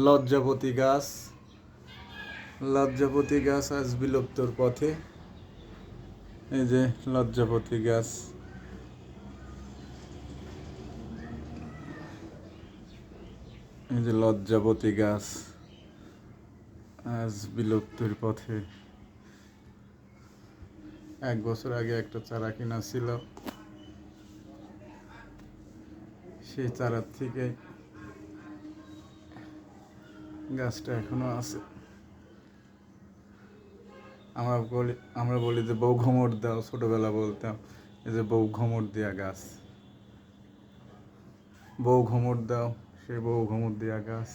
লজ্জাপতি গাছ। লজ্জাপতি গাছ আজ বিলুপ্তর পথে। এই যে লজ্জাপতি গাছ, এই যে লজ্জাপতি গাছ আজ বিলুপ্তির পথে। 1 বছর আগে একটা চারা কিনা ছিল, সেই চারার থেকে গাছটা এখনো আছে। আমরা বলি যে বউ ঘুমট দাও, ছোটবেলা বলতাম এই যে বউ ঘুমট দেয়া গাছ, বউ ঘুমট দাও, সেই বউ ঘুমট দেয়া গাছ।